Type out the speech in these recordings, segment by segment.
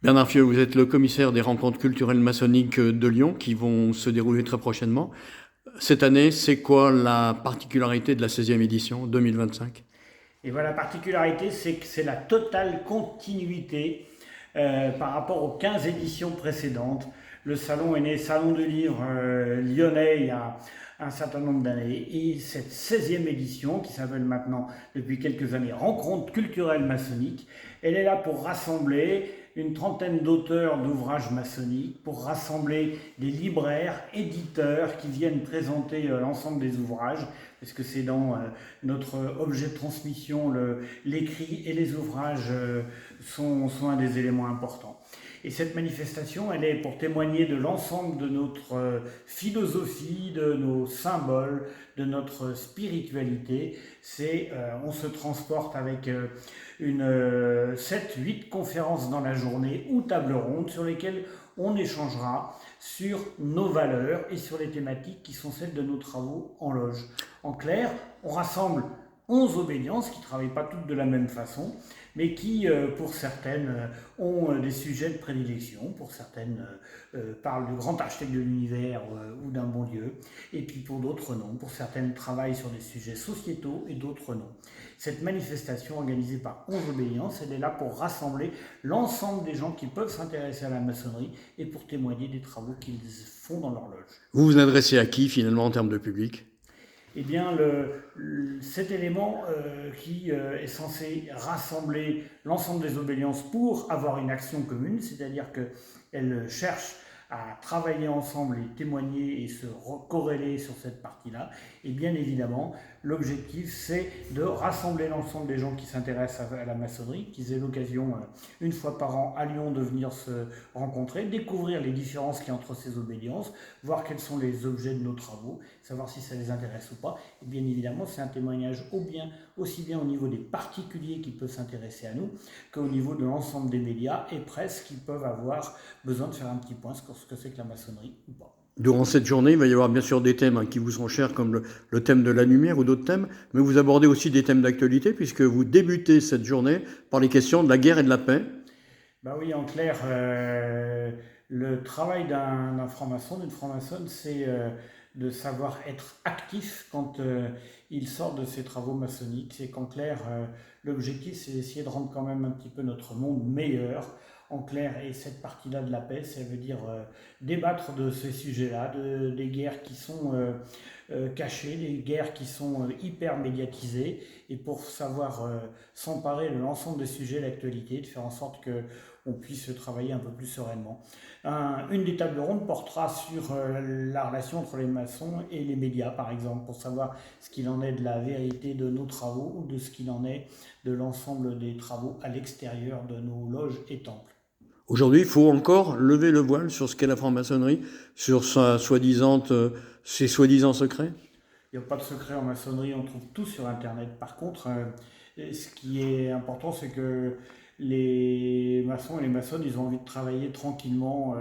Bernard Fieux, vous êtes le commissaire des rencontres culturelles maçonniques de Lyon qui vont se dérouler très prochainement. Cette année, c'est quoi la particularité de la 16e édition 2025? Et voilà, la particularité, c'est que c'est la totale continuité par rapport aux 15 éditions précédentes. Le salon est né Salon du livre lyonnais il y a un certain nombre d'années. Et cette 16e édition, qui s'appelle maintenant depuis quelques années Rencontre culturelle maçonnique, elle est là pour rassembler une trentaine d'auteurs d'ouvrages maçonniques, pour rassembler des libraires, éditeurs qui viennent présenter l'ensemble des ouvrages, parce que c'est dans notre objet de transmission, l'écrit et les ouvrages sont un des éléments importants. Et cette manifestation, elle est pour témoigner de l'ensemble de notre philosophie, de nos symboles, de notre spiritualité. On se transporte avec 7-8 conférences dans la journée ou tables rondes sur lesquelles on échangera sur nos valeurs et sur les thématiques qui sont celles de nos travaux en loge. En clair, on rassemble 11 obédiences qui ne travaillent pas toutes de la même façon, mais qui, pour certaines, ont des sujets de prédilection, pour certaines parlent du grand architecte de l'univers ou d'un bon Dieu, et puis pour d'autres non, pour certaines travaillent sur des sujets sociétaux et d'autres non. Cette manifestation organisée par 11 obédiences, elle est là pour rassembler l'ensemble des gens qui peuvent s'intéresser à la maçonnerie et pour témoigner des travaux qu'ils font dans leur loge. Vous vous adressez à qui finalement en termes de public? Eh bien, cet élément qui est censé rassembler l'ensemble des obédiences pour avoir une action commune, c'est-à-dire qu'elles cherchent à travailler ensemble et témoigner et se corréler sur cette partie-là. Et bien évidemment, l'objectif, c'est de rassembler l'ensemble des gens qui s'intéressent à la maçonnerie, qu'ils aient l'occasion, une fois par an, à Lyon, de venir se rencontrer, découvrir les différences qu'il y a entre ces obédiences, voir quels sont les objets de nos travaux, savoir si ça les intéresse ou pas. Et bien évidemment, c'est un témoignage aussi bien au niveau des particuliers qui peuvent s'intéresser à nous, qu'au niveau de l'ensemble des médias et presse qui peuvent avoir besoin de faire un petit point sur ce que c'est que la maçonnerie ou pas. Durant cette journée, il va y avoir bien sûr des thèmes qui vous sont chers, comme le thème de la lumière ou d'autres thèmes, mais vous abordez aussi des thèmes d'actualité, puisque vous débutez cette journée par les questions de la guerre et de la paix. Ben oui, en clair, le travail d'un franc-maçon, d'une franc-maçonne, c'est de savoir être actif quand il sort de ses travaux maçonniques. C'est qu'en clair, l'objectif, c'est d'essayer de rendre quand même un petit peu notre monde meilleur. En clair, et cette partie-là de la paix, ça veut dire débattre de ces sujets-là, des guerres qui sont cachées, des guerres qui sont hyper médiatisées, et pour savoir s'emparer de l'ensemble des sujets d'actualité, de faire en sorte qu'on puisse travailler un peu plus sereinement. Une des tables rondes portera sur la relation entre les maçons et les médias, par exemple, pour savoir ce qu'il en est de la vérité de nos travaux ou de ce qu'il en est de l'ensemble des travaux à l'extérieur de nos loges et temples. Aujourd'hui, il faut encore lever le voile sur ce qu'est la franc-maçonnerie, sur ses soi-disant secrets. Il n'y a pas de secret en maçonnerie, on trouve tout sur Internet. Par contre, ce qui est important, c'est que les maçons et les maçonnes, ils ont envie de travailler tranquillement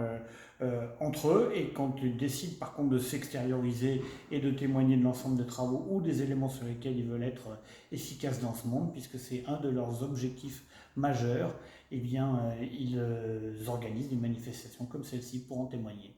entre eux. Et quand ils décident par contre de s'extérioriser et de témoigner de l'ensemble des travaux ou des éléments sur lesquels ils veulent être efficaces dans ce monde, puisque c'est un de leurs objectifs majeurs, eh bien, ils organisent des manifestations comme celle-ci pour en témoigner.